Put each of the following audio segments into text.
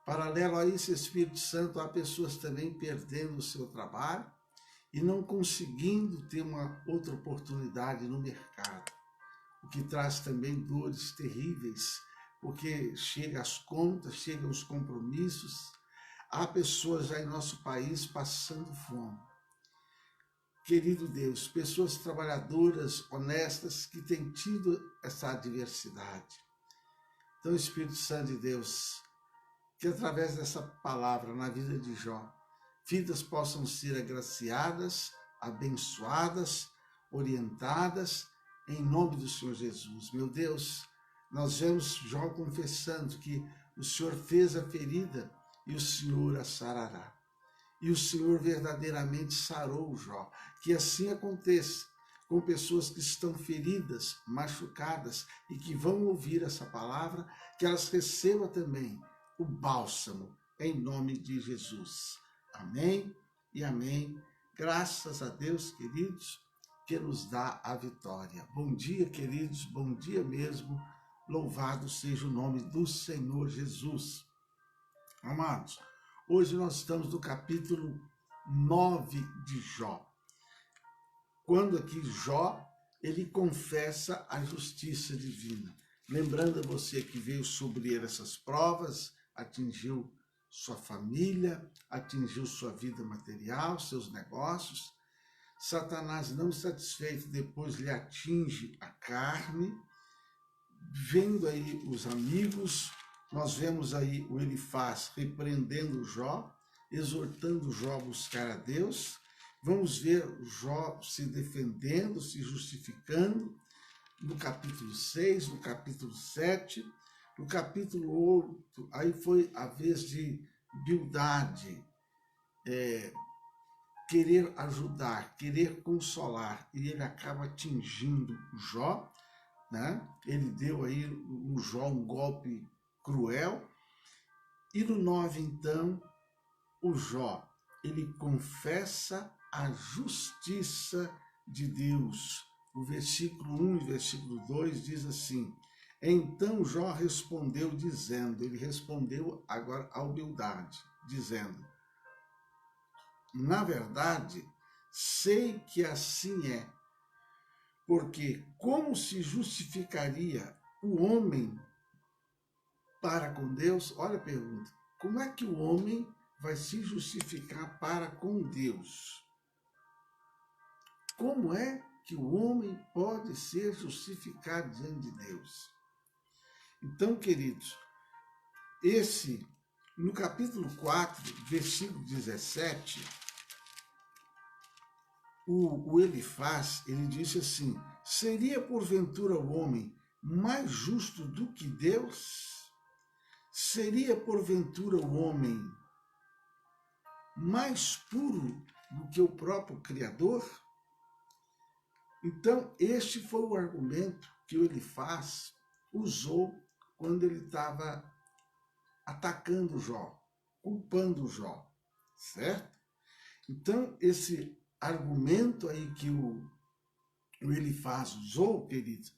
Paralelo a isso, Espírito Santo, há pessoas também perdendo o seu trabalho e não conseguindo ter uma outra oportunidade no mercado, o que traz também dores terríveis, porque chega as contas, chegam os compromissos. Há pessoas já em nosso país passando fome. Querido Deus, pessoas trabalhadoras, honestas, que têm tido essa adversidade. Então, Espírito Santo de Deus, que através dessa palavra na vida de Jó, vidas possam ser agraciadas, abençoadas, orientadas, em nome do Senhor Jesus. Meu Deus, nós vemos Jó confessando que o Senhor fez a ferida e o Senhor a sarará. E o Senhor verdadeiramente sarou Jó. Que assim aconteça com pessoas que estão feridas, machucadas e que vão ouvir essa palavra, que elas recebam também o bálsamo, em nome de Jesus. Amém e amém. Graças a Deus, queridos, que nos dá a vitória. Bom dia, queridos, bom dia mesmo. Louvado seja o nome do Senhor Jesus. Amados, hoje nós estamos no capítulo 9 de Jó. Quando aqui Jó, ele confessa a justiça divina. Lembrando a você que veio sobre ele essas provas, atingiu sua família, atingiu sua vida material, seus negócios. Satanás, não satisfeito, depois lhe atinge a carne. Vendo aí os amigos, nós vemos aí o Elifaz repreendendo Jó, exortando Jó a buscar a Deus. Vamos ver Jó se defendendo, se justificando, no capítulo 6, no capítulo 7, no capítulo 8, aí foi a vez de Bildade, querer ajudar, querer consolar, e ele acaba atingindo Jó, né? Ele deu aí no Jó um golpe cruel. E no 9, então, o Jó, ele confessa a justiça de Deus. O versículo 1 e versículo 2 diz assim: então Jó respondeu dizendo, ele respondeu agora ao Bildade, dizendo: na verdade, sei que assim é, porque como se justificaria o homem para com Deus? Olha a pergunta, como é que o homem vai se justificar para com Deus? Como é que o homem pode ser justificado diante de Deus? Então, queridos, no capítulo 4, versículo 17, o Elifaz, ele disse assim: seria porventura o homem mais justo do que Deus? Seria porventura o homem mais puro do que o próprio Criador? Então, este foi o argumento que o Elifaz usou quando ele estava atacando Jó, culpando Jó, certo? Então, esse argumento aí que o Elifaz usou, queridos,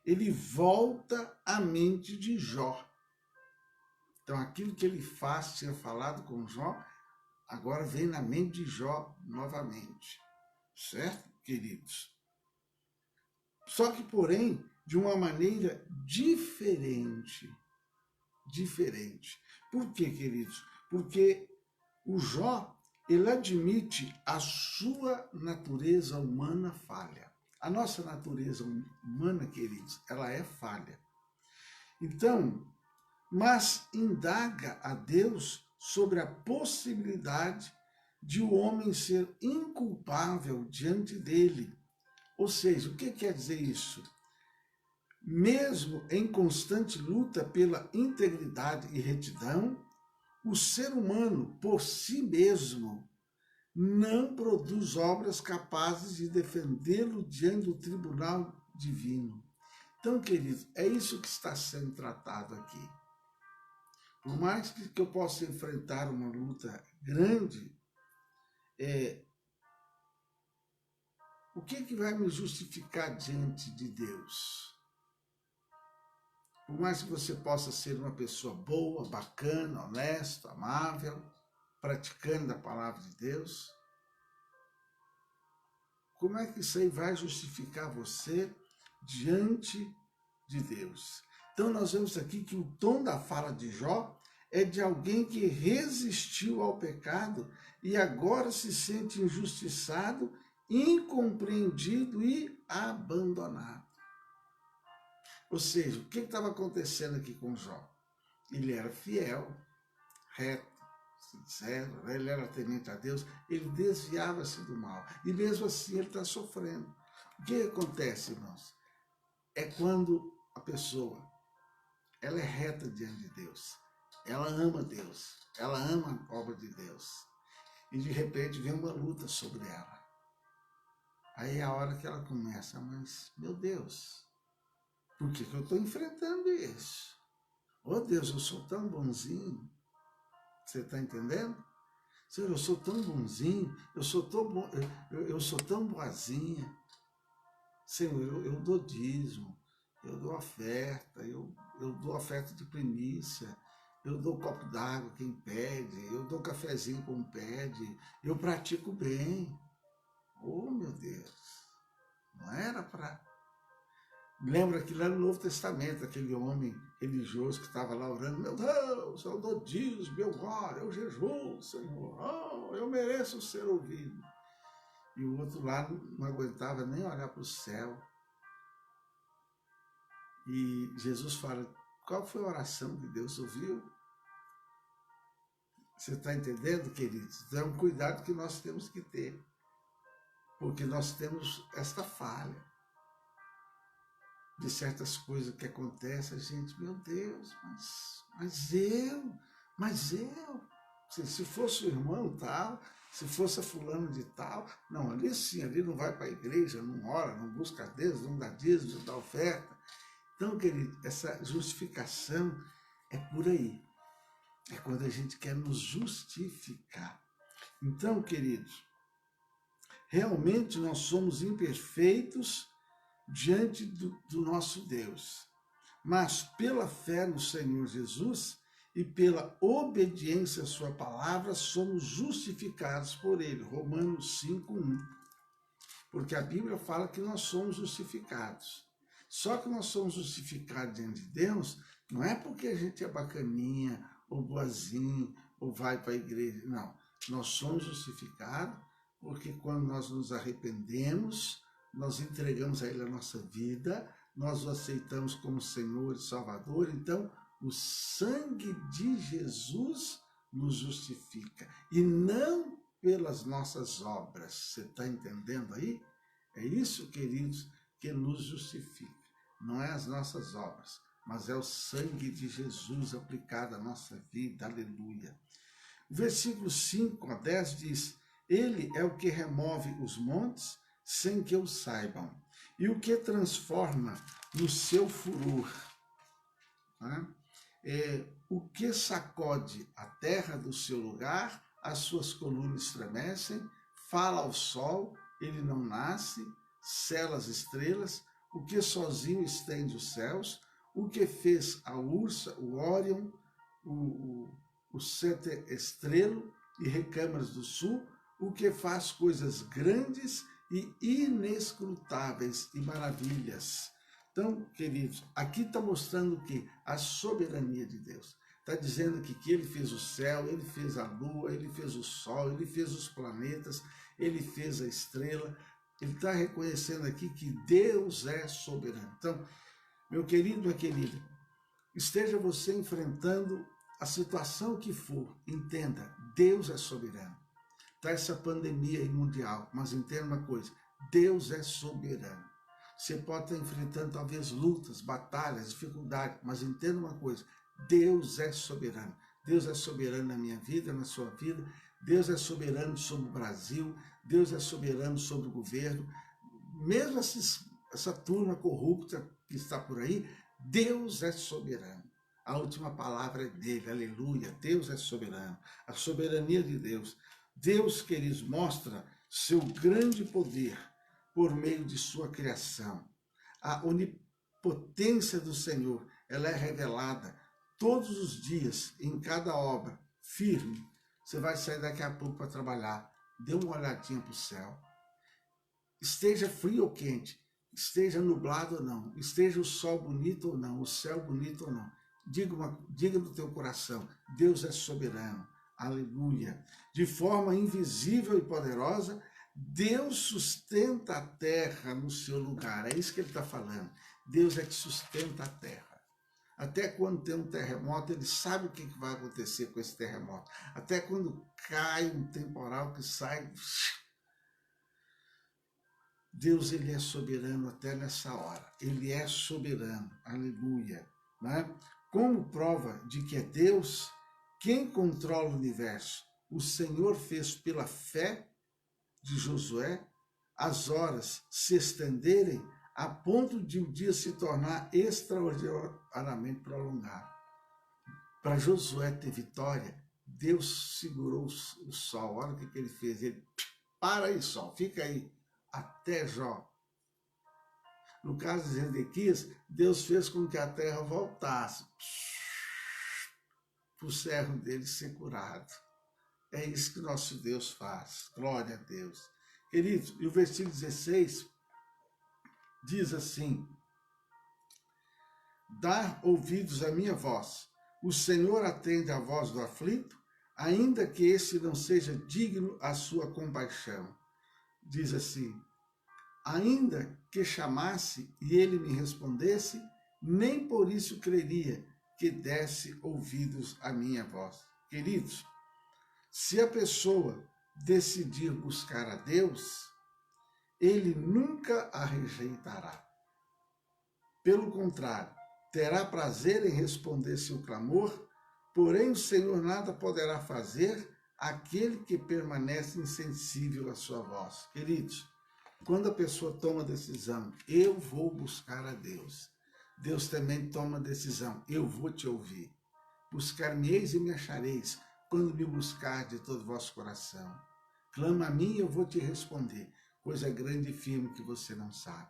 ele volta à mente de Jó. Então, aquilo que Elifaz tinha falado com Jó, agora vem na mente de Jó novamente, certo, queridos? Só que, porém, de uma maneira diferente. Por quê, queridos? Porque o Jó, ele admite a sua natureza humana falha. A nossa natureza humana, queridos, ela é falha. Então, mas indaga a Deus sobre a possibilidade de o homem ser inculpável diante dele. Ou seja, o que quer dizer isso? Mesmo em constante luta pela integridade e retidão, o ser humano, por si mesmo, não produz obras capazes de defendê-lo diante do tribunal divino. Então, queridos, é isso que está sendo tratado aqui. Por mais que eu possa enfrentar uma luta grande, o que vai me justificar diante de Deus? Por mais que você possa ser uma pessoa boa, bacana, honesta, amável, praticando a palavra de Deus, como é que isso aí vai justificar você diante de Deus? Então nós vemos aqui que o tom da fala de Jó é de alguém que resistiu ao pecado e agora se sente injustiçado, incompreendido e abandonado. Ou seja, o que estava acontecendo aqui com Jó? Ele era fiel, reto, sincero, ele era temente a Deus, ele desviava-se do mal. E mesmo assim ele está sofrendo. O que acontece, irmãos? É quando a pessoa ela é reta diante de Deus, ela ama Deus, ela ama a obra de Deus. E de repente vem uma luta sobre ela. Aí é a hora que ela começa, mas, meu Deus, por que eu estou enfrentando isso? Oh Deus, eu sou tão bonzinho. Você está entendendo? Senhor, eu sou tão bonzinho, eu sou tão bom, eu sou tão boazinha. Senhor, eu dou dízimo, eu dou oferta, eu dou oferta de primícia, eu dou copo d'água quem pede, eu dou cafezinho quem pede, eu pratico bem. Oh, meu Deus, não era para... Lembra que lá no Novo Testamento, aquele homem religioso que estava lá orando, meu Deus, eu dou dízimo, eu oro, eu jejuo, Senhor, oh, eu mereço ser ouvido. E o outro lado não aguentava nem olhar para o céu. E Jesus fala, qual foi a oração que Deus ouviu? Você está entendendo, queridos? Então é um cuidado que nós temos que ter, porque nós temos esta falha de certas coisas que acontecem, a gente, meu Deus, mas eu, se fosse o irmão tal, se fosse a fulano de tal, não, ali sim, ali não vai para a igreja, não ora, não busca a Deus, não dá dízimo, não dá oferta. Então, querido, essa justificação é por aí, é quando a gente quer nos justificar. Então, queridos, realmente nós somos imperfeitos diante do nosso Deus. Mas pela fé no Senhor Jesus e pela obediência à sua palavra, somos justificados por ele. Romanos 5:1. Porque a Bíblia fala que nós somos justificados. Só que nós somos justificados diante de Deus, não é porque a gente é bacaninha, ou boazinho, ou vai para a igreja. Não. Nós somos justificados porque quando nós nos arrependemos, nós entregamos a Ele a nossa vida, nós o aceitamos como Senhor e Salvador, então o sangue de Jesus nos justifica, e não pelas nossas obras. Você está entendendo aí? É isso, queridos, que nos justifica. Não é as nossas obras, mas é o sangue de Jesus aplicado à nossa vida. Aleluia. O versículo 5-10 diz, ele é o que remove os montes sem que o saibam, e o que transforma no seu furor, né? O que sacode a terra do seu lugar, as suas colunas estremecem, fala ao sol, ele não nasce, sela as estrelas, o que sozinho estende os céus, o que fez a Ursa, o Órion, o Sete Estrelo e recâmaras do sul, o que faz coisas grandes e inescrutáveis e maravilhas. Então, queridos, aqui está mostrando o quê? A soberania de Deus. Está dizendo que ele fez o céu, ele fez a lua, ele fez o sol, ele fez os planetas, ele fez a estrela. Ele está reconhecendo aqui que Deus é soberano. Então, meu querido, minha querida, esteja você enfrentando a situação que for, entenda, Deus é soberano. Está essa pandemia aí mundial, mas entenda uma coisa, Deus é soberano. Você pode estar enfrentando talvez lutas, batalhas, dificuldades, mas entenda uma coisa, Deus é soberano. Deus é soberano na minha vida, na sua vida, Deus é soberano sobre o Brasil, Deus é soberano sobre o governo, mesmo essa turma corrupta que está por aí, Deus é soberano. A última palavra é dele, aleluia, Deus é soberano, a soberania de Deus. Deus, queridos, mostra seu grande poder por meio de sua criação. A onipotência do Senhor, ela é revelada todos os dias, em cada obra, firme. Você vai sair daqui a pouco para trabalhar, dê uma olhadinha para o céu. Esteja frio ou quente, esteja nublado ou não, esteja o sol bonito ou não, o céu bonito ou não. Diga no teu coração, Deus é soberano, aleluia. De forma invisível e poderosa, Deus sustenta a terra no seu lugar. É isso que ele está falando. Deus é que sustenta a terra. Até quando tem um terremoto, ele sabe o que vai acontecer com esse terremoto. Até quando cai um temporal que sai... Deus, ele é soberano até nessa hora. Ele é soberano, aleluia. Né? Como prova de que é Deus quem controla o universo, o Senhor fez pela fé de Josué as horas se estenderem a ponto de o dia se tornar extraordinariamente prolongado. Para Josué ter vitória, Deus segurou o sol. Olha o que ele fez. Ele, para aí, sol, fica aí, até Jó. No caso de Zedequias, Deus fez com que a terra voltasse para o servo dele ser curado. É isso que nosso Deus faz. Glória a Deus. Queridos, e o versículo 16 diz assim: dá ouvidos à minha voz. O Senhor atende à voz do aflito, ainda que esse não seja digno à sua compaixão. Diz assim: ainda que chamasse e ele me respondesse, nem por isso creria que desse ouvidos à minha voz. Queridos, se a pessoa decidir buscar a Deus, ele nunca a rejeitará. Pelo contrário, terá prazer em responder seu clamor, porém o Senhor nada poderá fazer àquele que permanece insensível à sua voz. Queridos, quando a pessoa toma a decisão, eu vou buscar a Deus, Deus também toma a decisão, eu vou te ouvir. Buscar-me-eis e me achareis, quando me buscar de todo o vosso coração. Clama a mim e eu vou te responder, coisa grande e firme que você não sabe.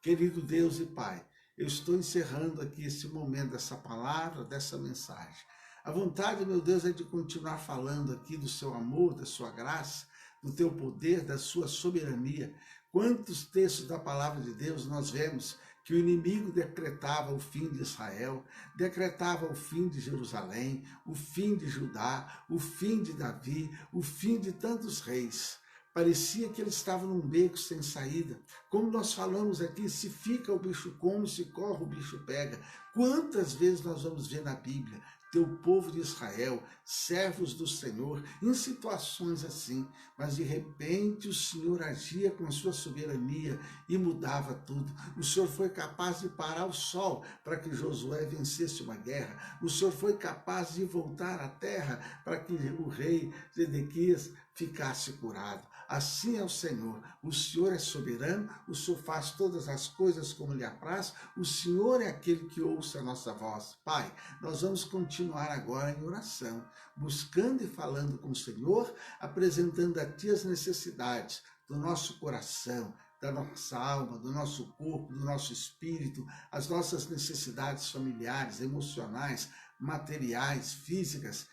Querido Deus e Pai, eu estou encerrando aqui esse momento dessa palavra, dessa mensagem. A vontade, meu Deus, é de continuar falando aqui do seu amor, da sua graça, do teu poder, da sua soberania. Quantos textos da palavra de Deus nós vemos que o inimigo decretava o fim de Israel, decretava o fim de Jerusalém, o fim de Judá, o fim de Davi, o fim de tantos reis. Parecia que ele estava num beco sem saída. Como nós falamos aqui, se fica o bicho come, se corre o bicho pega. Quantas vezes nós vamos ver na Bíblia teu povo de Israel, servos do Senhor, em situações assim, mas de repente o Senhor agia com a sua soberania e mudava tudo. O Senhor foi capaz de parar o sol para que Josué vencesse uma guerra. O Senhor foi capaz de voltar à terra para que o rei Zedequias ficasse curado. Assim é o Senhor é soberano, o Senhor faz todas as coisas como lhe apraz, o Senhor é aquele que ouça a nossa voz. Pai, nós vamos continuar agora em oração, buscando e falando com o Senhor, apresentando a Ti as necessidades do nosso coração, da nossa alma, do nosso corpo, do nosso espírito, as nossas necessidades familiares, emocionais, materiais, físicas.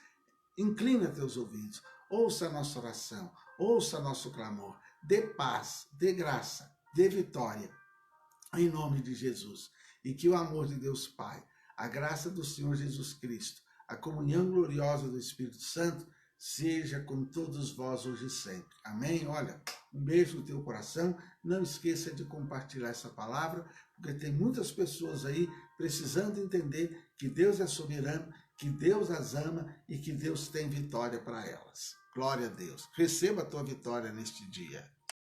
Inclina teus ouvidos, ouça a nossa oração, ouça nosso clamor, dê paz, dê graça, dê vitória, em nome de Jesus. E que o amor de Deus Pai, a graça do Senhor Jesus Cristo, a comunhão gloriosa do Espírito Santo, seja com todos vós hoje e sempre. Amém? Olha, um beijo no teu coração. Não esqueça de compartilhar essa palavra, porque tem muitas pessoas aí precisando entender que Deus é soberano, que Deus as ama e que Deus tem vitória para elas. Glória a Deus. Receba a tua vitória neste dia.